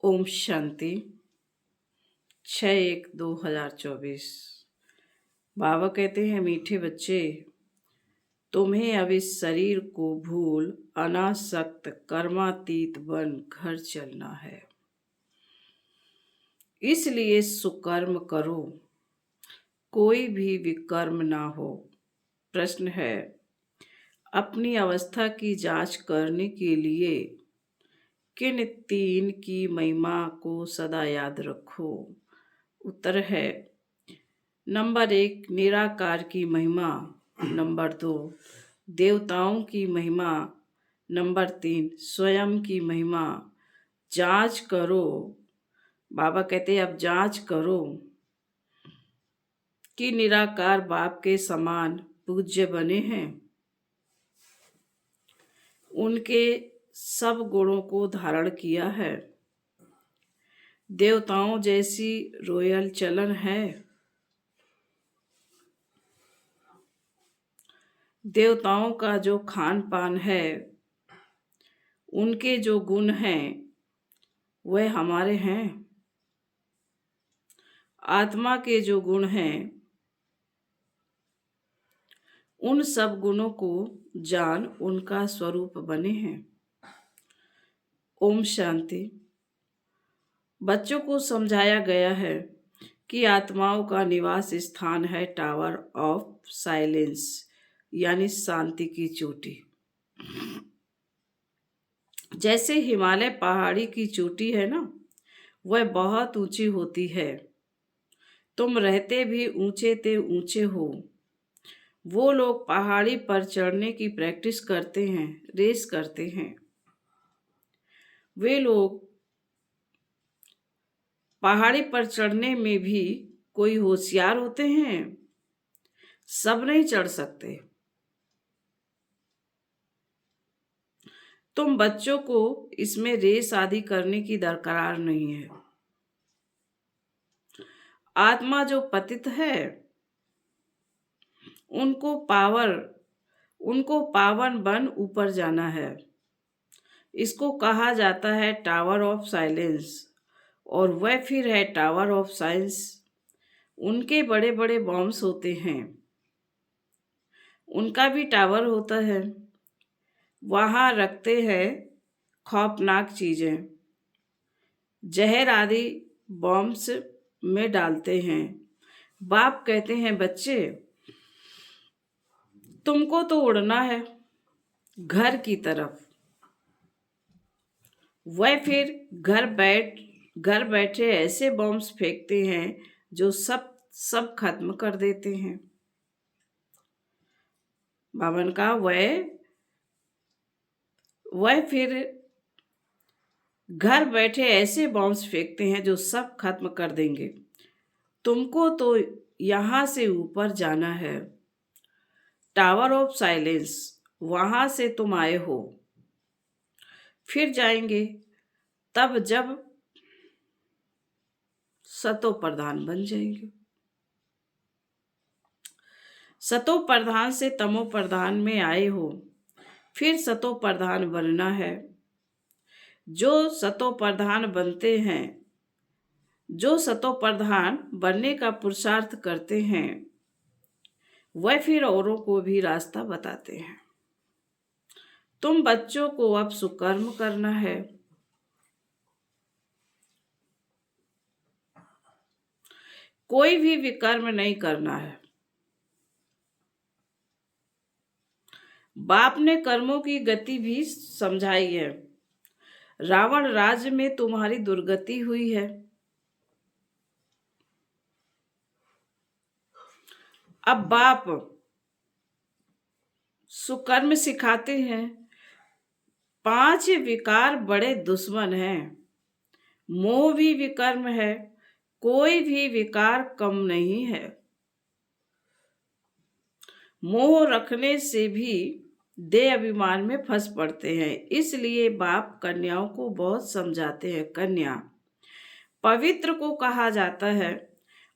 ओम शांति। 6/1/2024। बाबा कहते हैं, मीठे बच्चे, तुम्हें अब इस शरीर को भूल अनासक्त कर्मातीत बन घर चलना है। इसलिए सुकर्म करो, कोई भी विकर्म ना हो। प्रश्न है, अपनी अवस्था की जांच करने के लिए किन 3 की महिमा को सदा याद रखो? उत्तर है, नंबर 1 निराकार की महिमा, नंबर 2 देवताओं की महिमा, नंबर 3 स्वयं की महिमा। जांच करो, बाबा कहते हैं अब जांच करो कि निराकार बाप के समान पूज्य बने हैं। उनके सब गुणों को धारण किया है। देवताओं जैसी रॉयल चलन है। देवताओं का जो खान पान है, उनके जो गुण हैं वह हमारे हैं। आत्मा के जो गुण हैं, उन सब गुणों को जान उनका स्वरूप बने हैं। ओम शांति। बच्चों को समझाया गया है कि आत्माओं का निवास स्थान है टावर ऑफ साइलेंस, यानी शांति की चोटी। जैसे हिमालय पहाड़ी की चोटी है ना, वह बहुत ऊंची होती है। तुम रहते भी ऊंचे ते ऊंचे हो। वो लोग पहाड़ी पर चढ़ने की प्रैक्टिस करते हैं, रेस करते हैं। वे लोग पहाड़ी पर चढ़ने में भी कोई होशियार होते हैं? सब नहीं चढ़ सकते। तुम बच्चों को इसमें रेस आदि करने की दरकार नहीं है। आत्मा जो पतित है, उनको पावन बन ऊपर जाना है। इसको कहा जाता है टावर ऑफ साइलेंस, और वह फिर है टावर ऑफ साइंस। उनके बड़े बड़े बॉम्ब्स होते हैं, उनका भी टावर होता है। वहाँ रखते हैं खौफनाक चीजें, जहर आदि बॉम्ब्स में डालते हैं। बाप कहते हैं, बच्चे, तुमको तो उड़ना है घर की तरफ। वह फिर घर बैठे ऐसे बॉम्ब्स फेंकते हैं जो सब खत्म कर देते हैं। बाबन का वह फिर घर बैठे ऐसे बॉम्ब्स फेंकते हैं जो सब खत्म कर देंगे। तुमको तो यहाँ से ऊपर जाना है, टावर ऑफ साइलेंस। वहां से तुम आए हो, फिर जाएंगे तब जब सतो प्रधान बन जाएंगे। सतो प्रधान से तमो प्रधान में आए हो, फिर सतो प्रधान बनना है। जो सतो प्रधान बनने का पुरुषार्थ करते हैं, वह फिर औरों को भी रास्ता बताते हैं। तुम बच्चों को अब सुकर्म करना है। कोई भी विकर्म नहीं करना है। बाप ने कर्मों की गति भी समझाई है। रावण राज्य में तुम्हारी दुर्गति हुई है। अब बाप सुकर्म सिखाते हैं। 5 विकार बड़े दुश्मन हैं। मोह भी विकर्म है। कोई भी विकार कम नहीं है। मोह रखने से भी देह अभिमान में फंस पड़ते हैं। इसलिए बाप कन्याओं को बहुत समझाते हैं। कन्या पवित्र को कहा जाता है।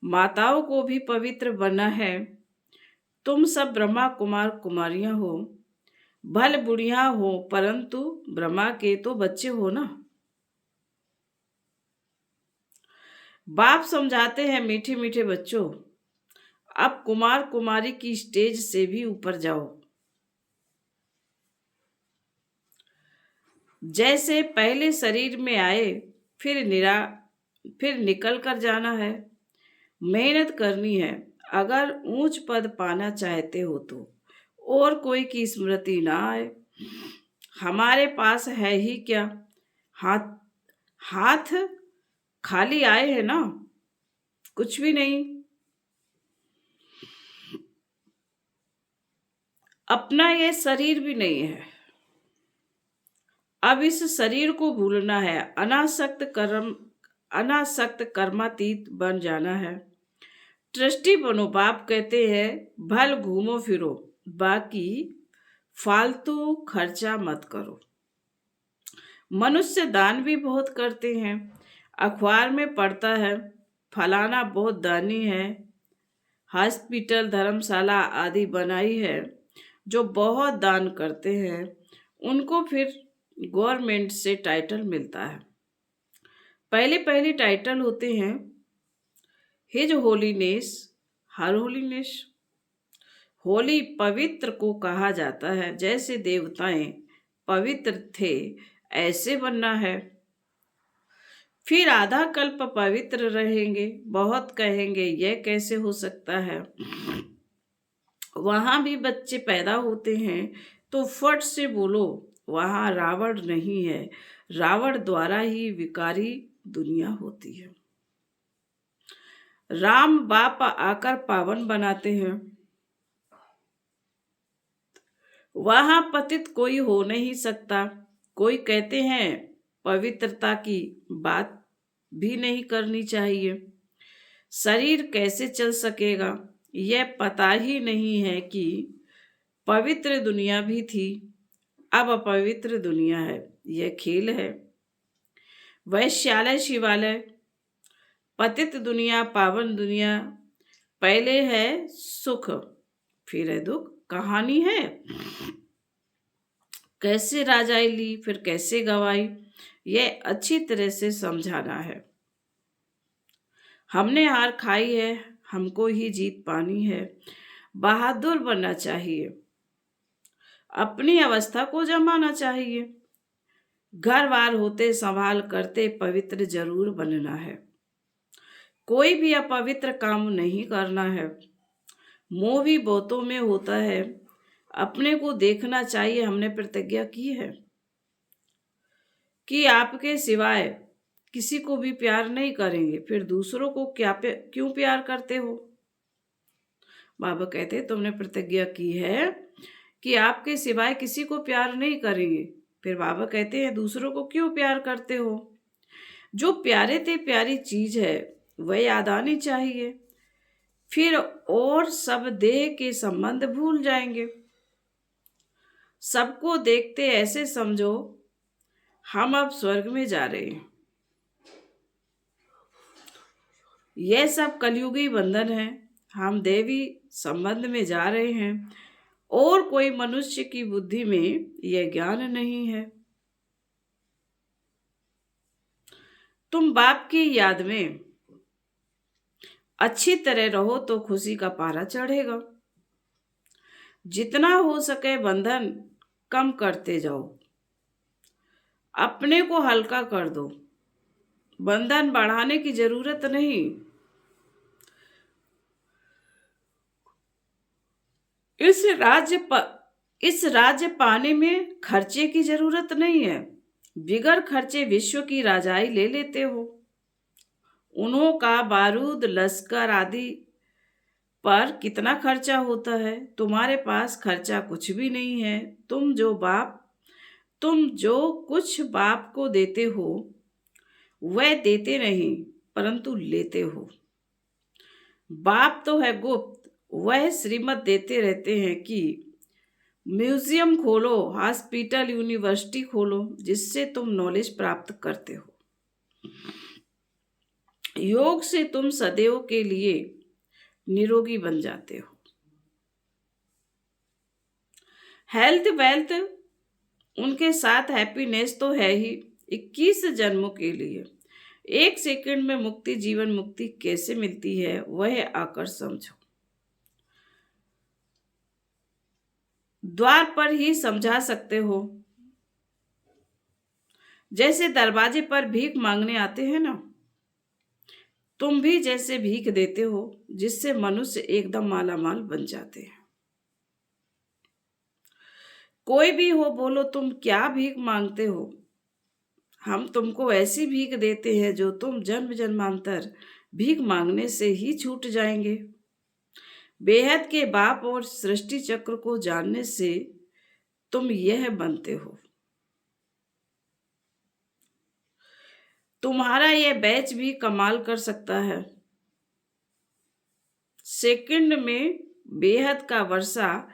माताओं को भी पवित्र बना है। तुम सब ब्रह्मा कुमार कुमारियां हो, भले बुढ़िया हो, परंतु ब्रह्मा के तो बच्चे हो ना। बाप समझाते हैं, मीठे मीठे बच्चों, अब कुमार कुमारी की स्टेज से भी ऊपर जाओ। जैसे पहले शरीर में आए, फिर फिर निकल कर जाना है। मेहनत करनी है अगर ऊंच पद पाना चाहते हो तो, और कोई की स्मृति ना आए। हमारे पास है ही क्या, हाथ हाथ खाली आए हैं ना, कुछ भी नहीं। अपना ये शरीर भी नहीं है। अब इस शरीर को भूलना है, अनासक्त कर्मातीत बन जाना है। ट्रस्टी बनो, बाप कहते हैं, भल घूमो फिरो, बाकी फालतू खर्चा मत करो। मनुष्य दान भी बहुत करते हैं। अखबार में पढ़ता है, फलाना बहुत दानी है, हॉस्पिटल धर्मशाला आदि बनाई है। जो बहुत दान करते हैं उनको फिर गवर्नमेंट से टाइटल मिलता है। पहले पहले टाइटल होते हैं हिज होलीनेस, हर होलीनेस। होली पवित्र को कहा जाता है, जैसे देवताएं पवित्र थे ऐसे बनना है। फिर आधा कल्प पवित्र रहेंगे। बहुत कहेंगे यह कैसे हो सकता है। वहां भी बच्चे पैदा होते हैं तो फट से बोलो, वहां रावण नहीं है, रावण द्वारा ही विकारी दुनिया होती है। राम बाप आकर पावन बनाते हैं। वहां पतित कोई हो नहीं सकता। कोई कहते हैं पवित्रता की बात भी नहीं करनी चाहिए। शरीर कैसे चल सकेगा, यह पता ही नहीं है कि पवित्र दुनिया भी थी, अब अपवित्र दुनिया है। यह खेल है। वैश्यालय शिवालय, पतित दुनिया पावन दुनिया। पहले है सुख, फिर है दुख। कहानी है कैसे राजाई ली, फिर कैसे गवाई, यह अच्छी तरह से समझाना है। हमने हार खाई है, हमको ही जीत पानी है। बहादुर बनना चाहिए, अपनी अवस्था को जमाना चाहिए। घर बार होते संभाल करते पवित्र जरूर बनना है। कोई भी अपवित्र काम नहीं करना है। मोह भी बहुतों में होता है। अपने को देखना चाहिए। हमने प्रतिज्ञा की है कि आपके सिवाय किसी को भी प्यार नहीं करेंगे, फिर दूसरों को क्यों प्यार करते हो। बाबा कहते तुमने प्रतिज्ञा की है कि आपके सिवाय किसी को प्यार नहीं करेंगे, फिर बाबा कहते हैं दूसरों को क्यों प्यार करते हो। जो प्यारे थे प्यारी चीज है वह याद आनी चाहिए, फिर और सब देह के संबंध भूल जाएंगे। सबको देखते ऐसे समझो हम अब स्वर्ग में जा रहे हैं। यह सब कलयुगी बंधन है। हम देवी संबंध में जा रहे हैं और कोई मनुष्य की बुद्धि में यह ज्ञान नहीं है। तुम बाप की याद में अच्छी तरह रहो तो खुशी का पारा चढ़ेगा। जितना हो सके बंधन कम करते जाओ, अपने को हल्का कर दो। बंधन बढ़ाने की जरूरत नहीं। इस राज्य पाने में खर्चे की जरूरत नहीं है। बिगर खर्चे विश्व की राजाई ले लेते हो। उन्हों का बारूद लश्कर आदि पर कितना खर्चा होता है। तुम्हारे पास खर्चा कुछ भी नहीं है। तुम जो कुछ बाप को देते हो वह देते नहीं परंतु लेते हो। बाप तो है गुप्त, वह श्रीमत देते रहते हैं कि म्यूजियम खोलो, हॉस्पिटल, यूनिवर्सिटी खोलो, जिससे तुम नॉलेज प्राप्त करते हो। योग से तुम सदैव के लिए निरोगी बन जाते हो। हेल्थ वेल्थ उनके साथ हैप्पीनेस तो है ही 21 जन्मों के लिए। एक सेकंड में मुक्ति, जीवन मुक्ति कैसे मिलती है वह आकर समझो। द्वार पर ही समझा सकते हो। जैसे दरवाजे पर भीख मांगने आते हैं ना, तुम भी जैसे भीख देते हो जिससे मनुष्य एकदम मालामाल बन जाते हैं। कोई भी हो, बोलो तुम क्या भीख मांगते हो। हम तुमको ऐसी भीख देते हैं जो तुम जन्म जन्मांतर भीख मांगने से ही छूट जाएंगे। बेहद के बाप और सृष्टि चक्र को जानने से तुम यह बनते हो। तुम्हारा यह बैच भी कमाल कर सकता है। सेकंड में बेहद का वर्षा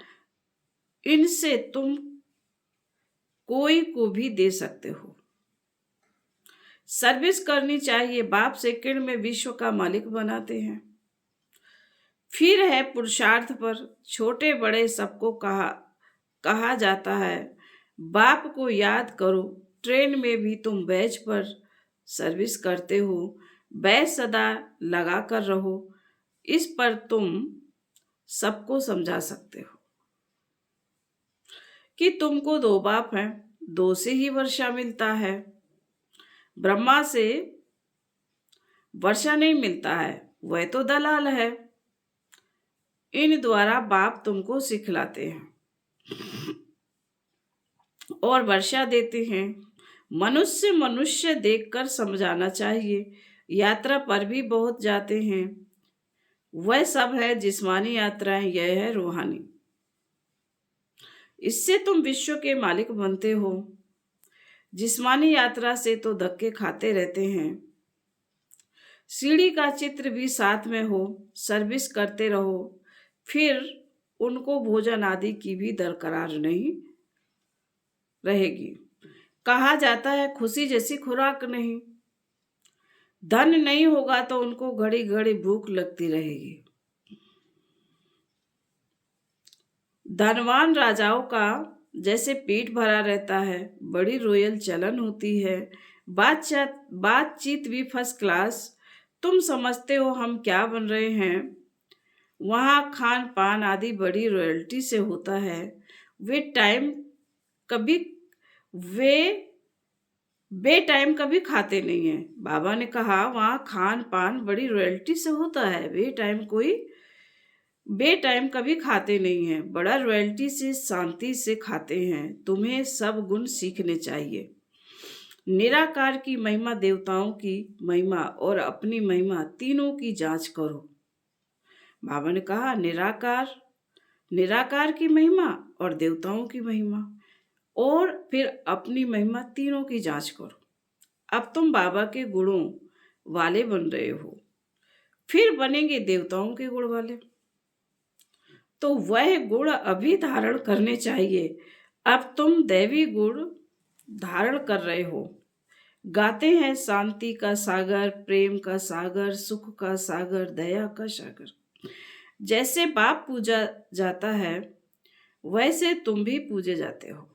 इनसे तुम कोई को भी दे सकते हो। सर्विस करनी चाहिए। बाप सेकंड में विश्व का मालिक बनाते हैं। फिर है पुरुषार्थ पर। छोटे बड़े सबको कहा जाता है बाप को याद करो। ट्रेन में भी तुम बैच पर सर्विस करते हो। बैच सदा लगा कर रहो। इस पर तुम सबको समझा सकते हो कि तुमको दो बाप हैं, दो से ही वर्षा मिलता है। ब्रह्मा से वर्षा नहीं मिलता है, वह तो दलाल है। इन द्वारा बाप तुमको सिखलाते हैं और वर्षा देते हैं। मनुष्य देखकर समझाना चाहिए। यात्रा पर भी बहुत जाते हैं। वह सब है जिस्मानी यात्राएं, यह है रूहानी। इससे तुम विश्व के मालिक बनते हो। जिस्मानी यात्रा से तो धक्के खाते रहते हैं। सीढ़ी का चित्र भी साथ में हो, सर्विस करते रहो, फिर उनको भोजन आदि की भी दरकार नहीं रहेगी। कहा जाता है खुशी जैसी खुराक नहीं। धन नहीं होगा तो उनको घड़ी घड़ी भूख लगती रहेगी। धनवान राजाओं का जैसे पेट भरा रहता है, बड़ी रॉयल चलन होती है। बातचीत भी फर्स्ट क्लास। तुम समझते हो हम क्या बन रहे हैं। वहाँ खान पान आदि बड़ी रॉयल्टी से होता है। वे टाइम कभी खाते नहीं हैं। बाबा ने कहा वहाँ खान पान बड़ी रॉयल्टी से होता है। बे टाइम कभी खाते नहीं हैं, बड़ा रॉयल्टी से शांति से खाते हैं। तुम्हें सब गुण सीखने चाहिए। निराकार की महिमा, देवताओं की महिमा और अपनी महिमा तीनों की जांच करो। बाबा ने कहा निराकार की महिमा और देवताओं की महिमा और फिर अपनी महिमा, तीनों की जांच करो। अब तुम बाबा के गुणों वाले बन रहे हो, फिर बनेंगे देवताओं के गुण वाले। तो वह गुण अभी धारण करने चाहिए। अब तुम दैवी गुण धारण कर रहे हो। गाते हैं शांति का सागर, प्रेम का सागर, सुख का सागर, दया का सागर। जैसे बाप पूजा जाता है वैसे तुम भी पूजे जाते हो।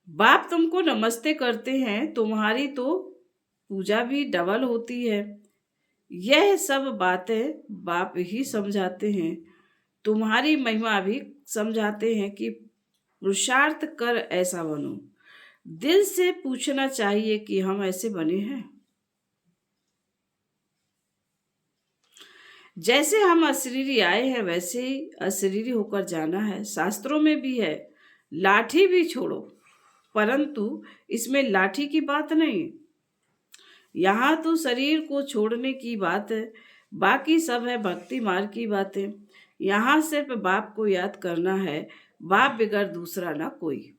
बाप तुमको नमस्ते करते हैं, तुम्हारी तो पूजा भी डबल होती है। यह सब बातें बाप ही समझाते हैं। तुम्हारी महिमा भी समझाते हैं कि पुरुषार्थ कर ऐसा बनो। दिल से पूछना चाहिए कि हम ऐसे बने हैं। जैसे हम अशरीरी आए हैं वैसे ही अशरीरी होकर जाना है। शास्त्रों में भी है लाठी भी छोड़ो, परंतु इसमें लाठी की बात नहीं। यहाँ तो शरीर को छोड़ने की बात है, बाकी सब है भक्ति मार्ग की बातें। यहाँ सिर्फ बाप को याद करना है, बाप बिगर दूसरा ना कोई।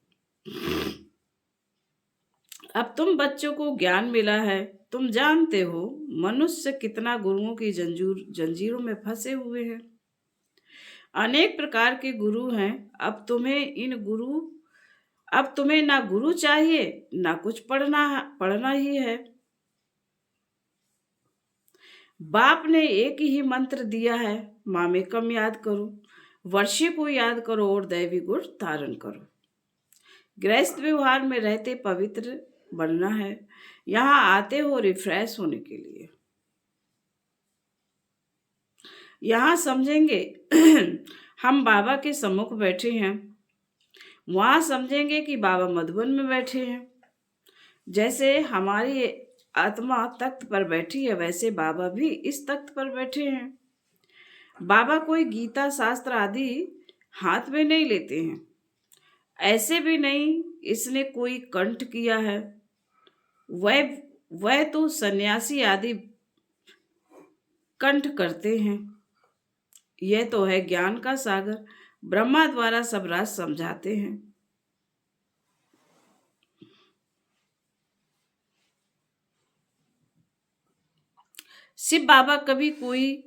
अब तुम बच्चों को ज्ञान मिला है। तुम जानते हो मनुष्य कितना गुरुओं की जंजीरों में फंसे हुए हैं। अनेक प्रकार के गुरु हैं। अब तुम्हें ना गुरु चाहिए ना कुछ पढ़ना ही है। बाप ने एक ही मंत्र दिया है, मामेकम याद करो, वर्षे को याद करो और दैवी गुण धारण करो। गृहस्थ व्यवहार में रहते पवित्र बनना है। यहाँ आते हो रिफ्रेश होने के लिए। यहाँ समझेंगे हम बाबा के सम्मुख बैठे हैं, वहां समझेंगे कि बाबा मधुबन में बैठे हैं। जैसे हमारी आत्मा तख्त पर बैठी है, वैसे बाबा भी इस तख्त पर बैठे हैं। बाबा कोई गीता शास्त्र आदि हाथ में नहीं लेते हैं, ऐसे भी नहीं इसने कोई कंठ किया है। वह तो सन्यासी आदि कंठ करते हैं। यह तो है ज्ञान का सागर, ब्रह्मा द्वारा सब राज समझाते हैं। शिव बाबा कभी कोई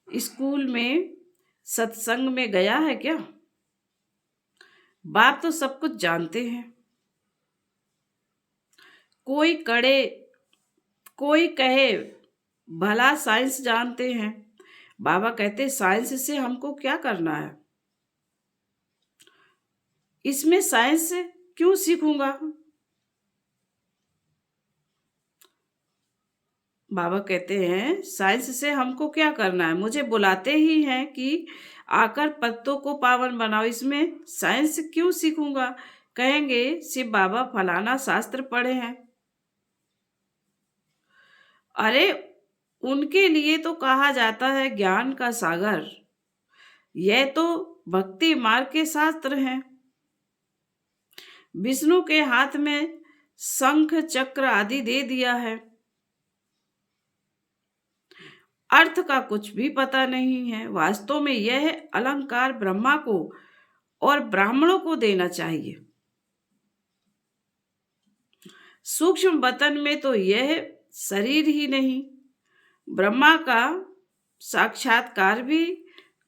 स्कूल में सत्संग में गया है क्या? बाप तो सब कुछ जानते हैं। कोई कहे भला साइंस जानते हैं। बाबा कहते साइंस से हमको क्या करना है, इसमें साइंस से क्यों सीखूंगा। बाबा कहते हैं साइंस से हमको क्या करना है, मुझे बुलाते ही हैं कि आकर पत्तों को पावन बनाओ, इसमें साइंस क्यों सीखूंगा। कहेंगे शिव बाबा फलाना शास्त्र पढ़े हैं। अरे उनके लिए तो कहा जाता है ज्ञान का सागर, यह तो भक्ति मार्ग के शास्त्र हैं। विष्णु के हाथ में शंख चक्र आदि दे दिया है, अर्थ का कुछ भी पता नहीं है। वास्तव में यह अलंकार ब्रह्मा को और ब्राह्मणों को देना चाहिए। सूक्ष्म वतन में तो यह शरीर ही नहीं, ब्रह्मा का साक्षात्कार भी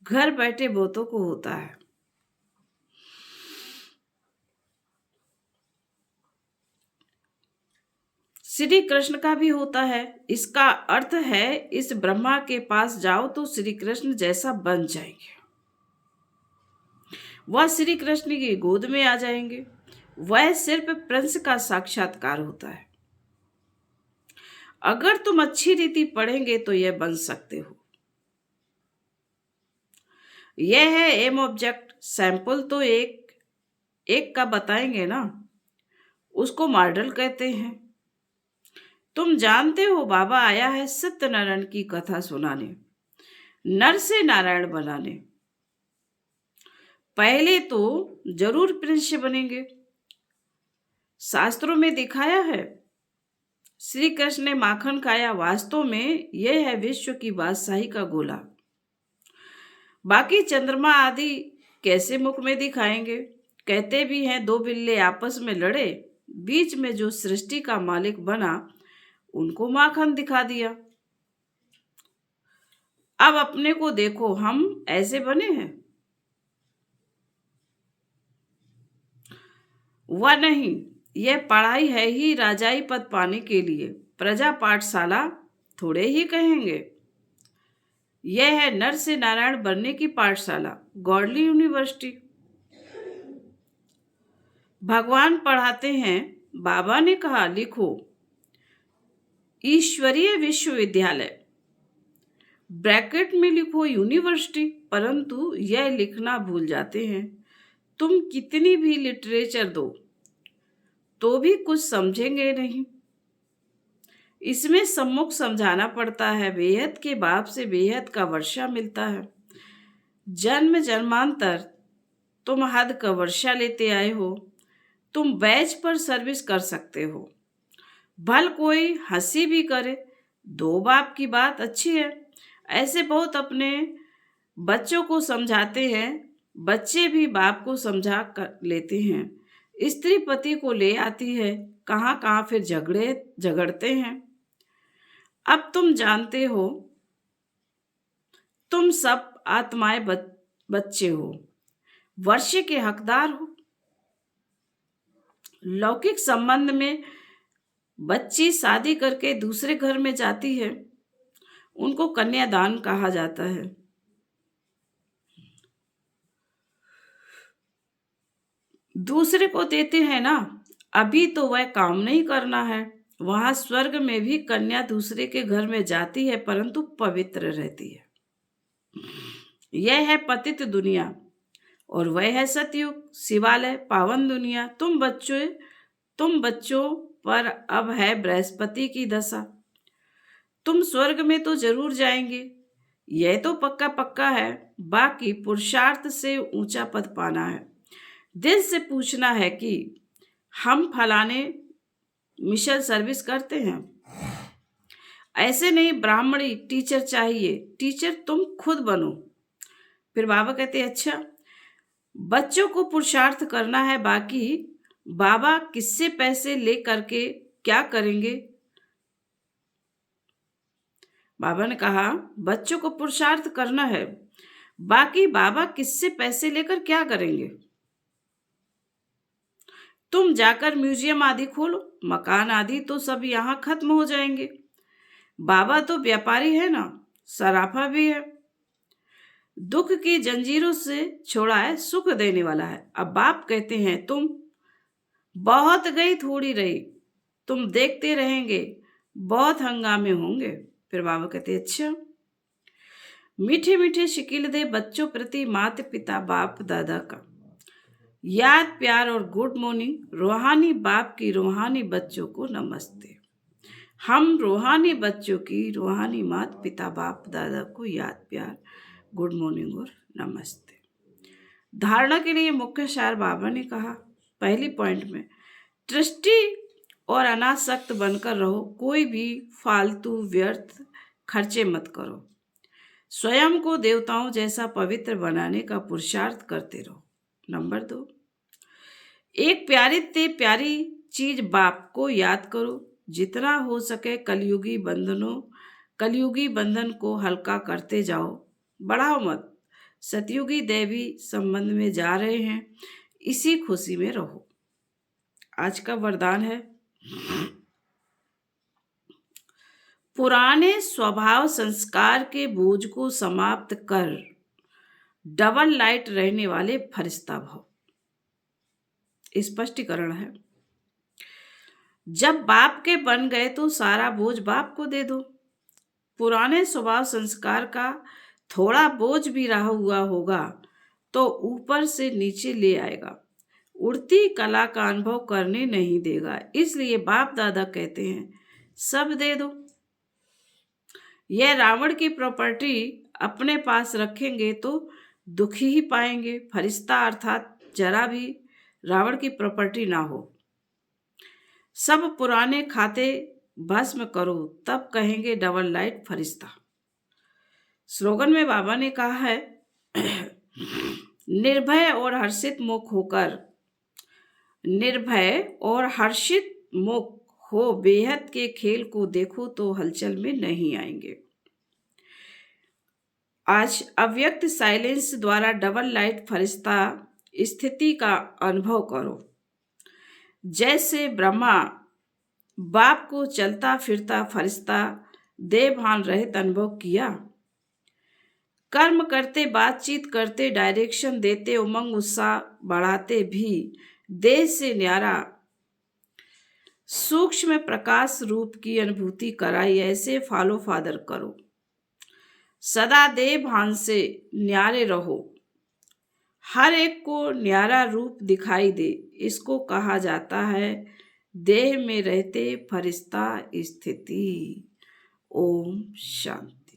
घर बैठे भूतों को होता है। श्री कृष्ण का भी होता है। इसका अर्थ है इस ब्रह्मा के पास जाओ तो श्री कृष्ण जैसा बन जाएंगे, वह श्री कृष्ण की गोद में आ जाएंगे। वह सिर्फ प्रिंस का साक्षात्कार होता है। अगर तुम अच्छी रीति पढ़ेंगे तो यह बन सकते हो। यह है एम ऑब्जेक्ट। सैंपल तो एक का बताएंगे ना, उसको मॉडल कहते हैं। तुम जानते हो बाबा आया है सत्यनारायण की कथा सुनाने, नर से नारायण बनाने। पहले तो जरूर प्रिंस बनेंगे। शास्त्रों में दिखाया है श्री कृष्ण ने माखन खाया, वास्तव में यह है विश्व की बादशाही का गोला। बाकी चंद्रमा आदि कैसे मुख में दिखाएंगे। कहते भी हैं दो बिल्ले आपस में लड़े, बीच में जो सृष्टि का मालिक बना उनको माखन दिखा दिया। अब अपने को देखो, हम ऐसे बने हैं? वह नहीं, यह पढ़ाई है ही राजाई पद पाने के लिए। प्रजा पाठशाला थोड़े ही कहेंगे। यह है नर से नारायण बनने की पाठशाला, गॉडली यूनिवर्सिटी। भगवान पढ़ाते हैं। बाबा ने कहा लिखो ईश्वरीय विश्वविद्यालय, ब्रैकेट में लिखो यूनिवर्सिटी, परंतु यह लिखना भूल जाते हैं। तुम कितनी भी लिटरेचर दो तो भी कुछ समझेंगे नहीं। इसमें सम्मुख समझाना पड़ता है। बेहद के बाप से बेहद का वर्षा मिलता है। जन्म जन्मांतर तुम हद का वर्षा लेते आए हो। तुम बैच पर सर्विस कर सकते हो। भल कोई हंसी भी करे, दो बाप की बात अच्छी है। ऐसे बहुत अपने बच्चों को समझाते हैं, बच्चे भी बाप को समझा कर लेते हैं। स्त्री पति को ले आती है, कहाँ कहाँ फिर झगड़ते हैं। अब तुम जानते हो तुम सब आत्माएं बच्चे हो, वर्षे के हकदार हो। लौकिक संबंध में बच्ची शादी करके दूसरे घर में जाती है, उनको कन्यादान कहा जाता है। दूसरे को देते हैं ना, अभी तो वह काम नहीं करना है। वहां स्वर्ग में भी कन्या दूसरे के घर में जाती है परंतु पवित्र रहती है। यह है पतित दुनिया और वह है सतयुग, शिवालय, पावन दुनिया। तुम बच्चों पर अब है बृहस्पति की दशा। तुम स्वर्ग में तो जरूर जाएंगे, यह तो पक्का पक्का है। बाकी पुरुषार्थ से ऊंचा पद पाना है। दिल से पूछना है कि हम फलाने मिशन सर्विस करते हैं। ऐसे नहीं, ब्राह्मणी टीचर चाहिए। टीचर तुम खुद बनो। फिर बाबा कहते अच्छा, बच्चों को पुरुषार्थ करना है, बाकी बाबा किससे पैसे ले करके क्या करेंगे? बाबा ने कहा बच्चों को पुरुषार्थ करना है, बाकी बाबा किससे पैसे लेकर क्या करेंगे? तुम जाकर म्यूजियम आदि खोलो, मकान आदि तो सब यहाँ खत्म हो जाएंगे। बाबा तो व्यापारी है ना, सराफा भी है। दुख की जंजीरों से छोड़ा है, सुख देने वाला है। अब बाप कहते हैं तुम बहुत गई थोड़ी रही, तुम देखते रहेंगे, बहुत हंगामे होंगे। फिर बाबा कहते अच्छा, मीठे मीठे शिकिल दे बच्चों प्रति माता पिता बाप दादा का याद प्यार और गुड मॉर्निंग। रूहानी बाप की रूहानी बच्चों को नमस्ते। हम रूहानी बच्चों की रूहानी माता पिता बाप दादा को याद प्यार, गुड मॉर्निंग और नमस्ते। धारणा के लिए मुख्य सार बाबा ने कहा, पहली पॉइंट में ट्रस्टी और अनासक्त बनकर रहो। कोई भी फालतू व्यर्थ खर्चे मत करो। स्वयं को देवताओं जैसा पवित्र बनाने का पुरुषार्थ करते रहो। नंबर 2, एक प्यारी ते प्यारी चीज बाप को याद करो। जितना हो सके कलयुगी बंधन को हल्का करते जाओ, बढ़ाओ मत। सतयुगी दैवी संबंध में जा रहे हैं, इसी खुशी में रहो। आज का वरदान है, पुराने स्वभाव संस्कार के बोझ को समाप्त कर डबल लाइट रहने वाले फरिश्ता भव। स्पष्टीकरण है, जब बाप के बन गए तो सारा बोझ बाप को दे दो। पुराने स्वभाव संस्कार का थोड़ा बोझ भी रहा हुआ होगा तो ऊपर से नीचे ले आएगा, उड़ती कला का अनुभव करने नहीं देगा। इसलिए बाप दादा कहते हैं सब दे दो। यह रावण की प्रॉपर्टी अपने पास रखेंगे तो दुखी ही पाएंगे। फरिश्ता अर्थात जरा भी रावण की प्रॉपर्टी ना हो। सब पुराने खाते भस्म करो, तब कहेंगे डबल लाइट फरिश्ता। स्लोगन में बाबा ने कहा है, निर्भय और हर्षित मुख हो बेहद के खेल को देखो तो हलचल में नहीं आएंगे। आज अव्यक्त साइलेंस द्वारा डबल लाइट फरिश्ता स्थिति का अनुभव करो। जैसे ब्रह्मा बाप को चलता फिरता फरिश्ता देह भान रहित अनुभव किया। कर्म करते, बातचीत करते, डायरेक्शन देते, उमंग उत्साह बढ़ाते भी देह से न्यारा सूक्ष्म प्रकाश रूप की अनुभूति कराई। ऐसे फॉलो फादर करो, सदा देह भान से न्यारे रहो, हर एक को न्यारा रूप दिखाई दे। इसको कहा जाता है देह में रहते फरिश्ता स्थिति। ओम शांति।